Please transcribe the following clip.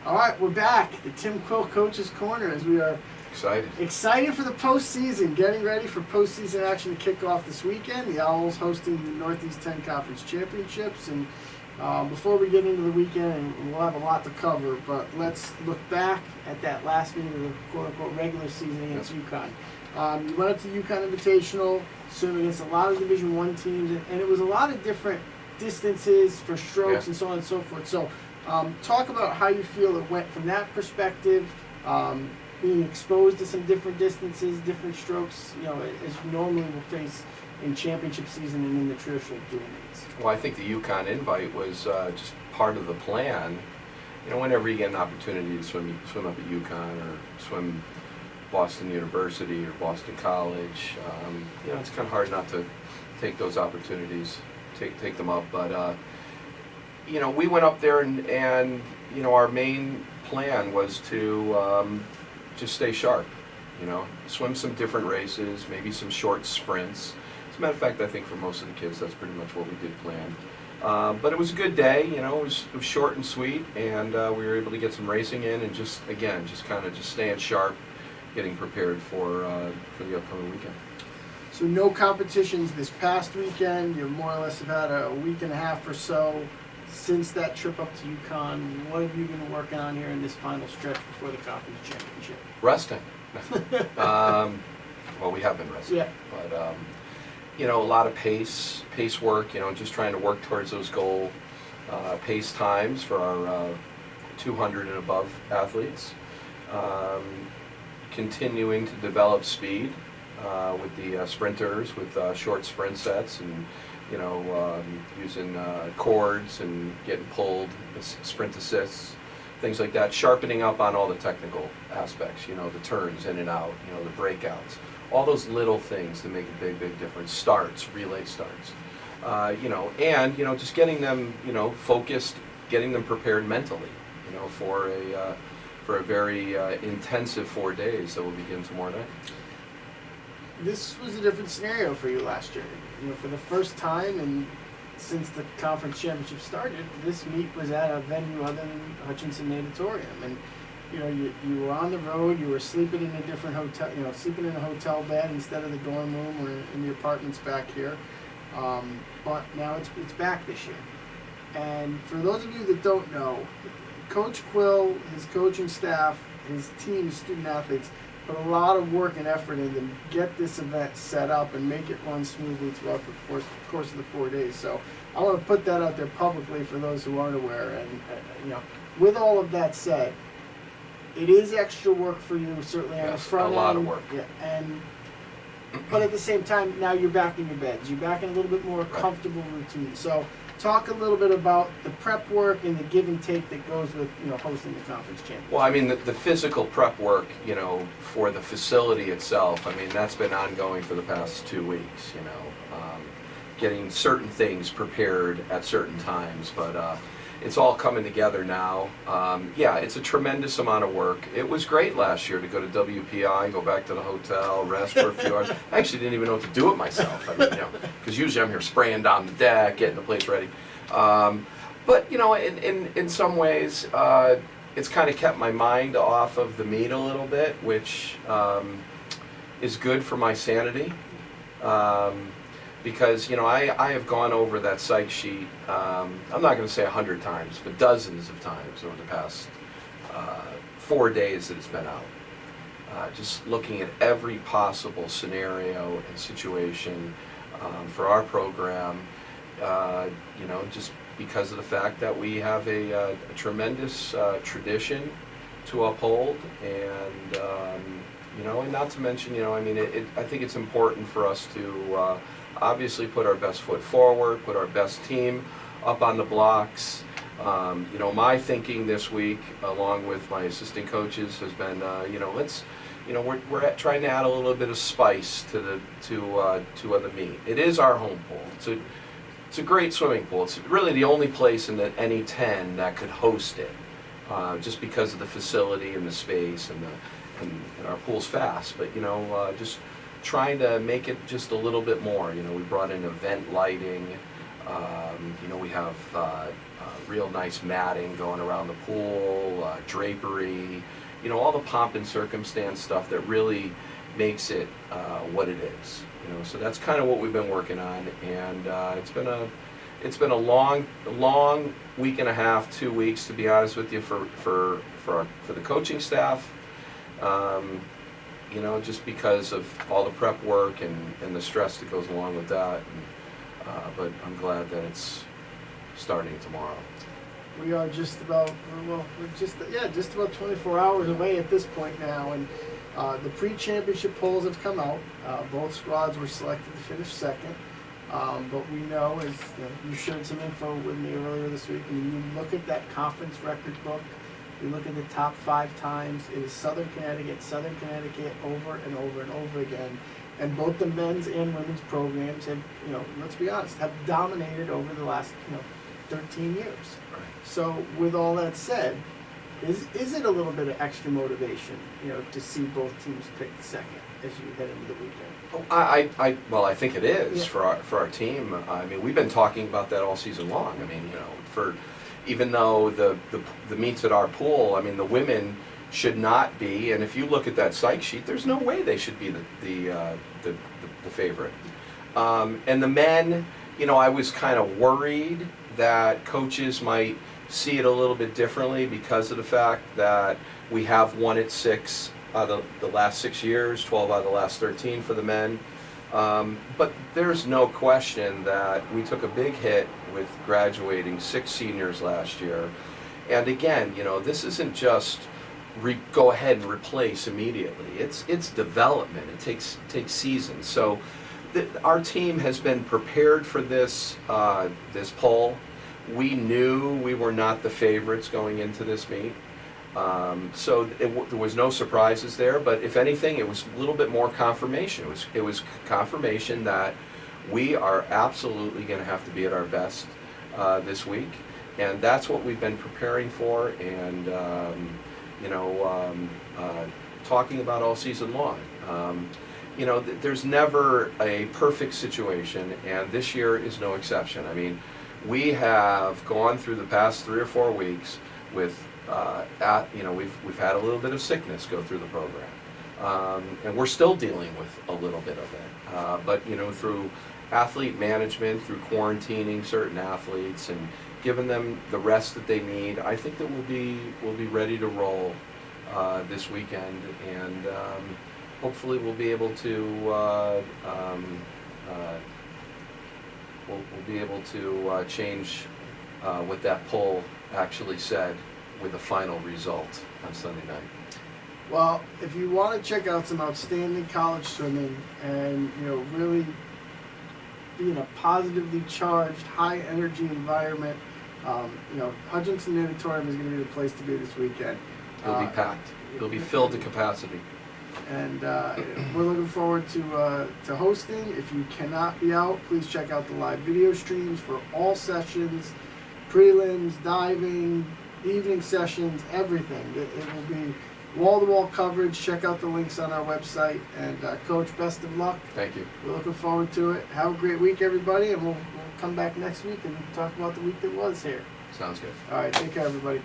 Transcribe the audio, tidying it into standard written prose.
All right, we're back. The Tim Quill Coach's Corner as we are excited for the postseason, getting ready for postseason action to kick off this weekend. The Owls hosting the Northeast 10 Conference Championships. And before we get into the weekend, and we'll have a lot to cover, but let's look back at that last meeting of the quote-unquote regular season against UConn. You went up to UConn Invitational, serving against a lot of Division I teams, and it was a lot of different distances for strokes and so on and so forth. So talk about how you feel it went from that perspective, being exposed to some different distances, different strokes, as you normally will face in championship season and in the traditional dual meets. Well, I think the UConn invite was just part of the plan. Whenever you get an opportunity to swim up at UConn or swim Boston University or Boston College, it's kind of hard not to take those opportunities, take them up. But we went up there and our main plan was to just stay sharp. Swim some different races, maybe some short sprints. As a matter of fact, I think for most of the kids, that's pretty much what we did plan. But it was a good day. It was short and sweet, and we were able to get some racing in, and just staying sharp, getting prepared for the upcoming weekend. So no competitions this past weekend. You more or less have had a week and a half or so since that trip up to UConn. What have you been working on here in this final stretch before the conference championship? Resting. Well, we have been resting. Yeah. But a lot of pace work. Just trying to work towards those goal pace times for our 200 and above athletes. Continuing to develop speed with the sprinters with short sprint sets and using cords and getting pulled, sprint assists, things like that. Sharpening up on all the technical aspects, the turns in and out, the breakouts, all those little things that make a big difference. Starts, relay starts, and just getting them, focused, getting them prepared mentally, for a very intensive 4 days that will begin tomorrow night. This was a different scenario for you last year. For the first time and since the conference championship started, this meet was at a venue other than Hutchinson Natatorium. And you were on the road, you were sleeping in a different hotel, sleeping in a hotel bed instead of the dorm room or in the apartments back here. But now it's back this year. And for those of you that don't know, Coach Quill, his coaching staff, his team, student athletes, put a lot of work and effort in to get this event set up and make it run smoothly throughout the course of the 4 days. So I want to put that out there publicly for those who aren't aware. And with all of that said, it is extra work for you, certainly on the front end. A lot of work. Yeah, but at the same time, now you're back in your beds. You're back in a little bit more comfortable routine. So talk a little bit about the prep work and the give and take that goes with hosting the conference championship. Well, I mean, the physical prep work, for the facility itself, that's been ongoing for the past 2 weeks, getting certain things prepared at certain times, but it's all coming together now. It's a tremendous amount of work. It was great last year to go to WPI, go back to the hotel, rest for a few hours. I actually didn't even know what to do with myself. Because usually I'm here spraying down the deck, getting the place ready. But in some ways, it's kind of kept my mind off of the meet a little bit, which is good for my sanity. Because I have gone over that psych sheet, I'm not going to say 100 times, but dozens of times over the past 4 days that it's been out. Just looking at every possible scenario and situation for our program, just because of the fact that we have a tremendous tradition to uphold, and and not to mention, I think it's important for us to obviously put our best foot forward, put our best team up on the blocks. My thinking this week, along with my assistant coaches, has been, we're trying to add a little bit of spice to the meet. It is our home pool. It's a great swimming pool. It's really the only place in the any 10 that could host it, just because of the facility and the space and our pool's fast. But just trying to make it just a little bit more. We brought in event lighting. We have real nice matting going around the pool, drapery, you know, all the pomp and circumstance stuff that really makes it what it is. You know, so that's kind of what we've been working on, and it's been a long week and a half, 2 weeks, to be honest with you, for the coaching staff. You know, just because of all the prep work and the stress that goes along with that. But I'm glad that it's starting tomorrow. We are just about, well, just about 24 hours away at this point now, and the pre-championship polls have come out. Both squads were selected to finish second, but we know, as you shared some info with me earlier this week, and you look at that conference record book, you look at the top 5 times, it is Southern Connecticut over and over and over again. And both the men's and women's programs have, let's be honest, have dominated over the last, 13 years. Right. So with all that said, is it a little bit of extra motivation, to see both teams pick second as you head into the weekend? Well, I think it is, Yeah. for our team. I mean, we've been talking about that all season long. I mean, even though the meets at our pool, I mean, the women should not be, and if you look at that psych sheet, there's no way they should be the favorite. And the men, I was kind of worried that coaches might see it a little bit differently because of the fact that we have won it 6 out of the last 6 years, 12 out of the last 13 for the men. But there's no question that we took a big hit with graduating 6 seniors last year. And again, this isn't just go ahead and replace immediately. It's development. It takes seasons. So our team has been prepared for this poll. We knew we were not the favorites going into this meet. So there was no surprises there, but if anything, it was a little bit more confirmation. It was confirmation that we are absolutely going to have to be at our best this week, and that's what we've been preparing for and talking about all season long. There's never a perfect situation, and this year is no exception. I mean, we have gone through the past 3 or 4 weeks with we've had a little bit of sickness go through the program, and we're still dealing with a little bit of it. But through athlete management, through quarantining certain athletes and giving them the rest that they need, I think that we'll be ready to roll this weekend, and hopefully we'll be able to change what that poll actually said with the final result on Sunday night. Well, if you want to check out some outstanding college swimming and really be in a positively charged, high energy environment, Hutchinson Natatorium is going to be the place to be this weekend. It'll be packed. It'll be filled to capacity. And we're looking forward to hosting. If you cannot be out, please check out the live video streams for all sessions, prelims, diving, evening sessions, everything. It will be wall-to-wall coverage. Check out the links on our website. And Coach, best of luck. Thank you. We're looking forward to it. Have a great week, everybody, and we'll come back next week and talk about the week that was here. Sounds good. All right, take care, everybody.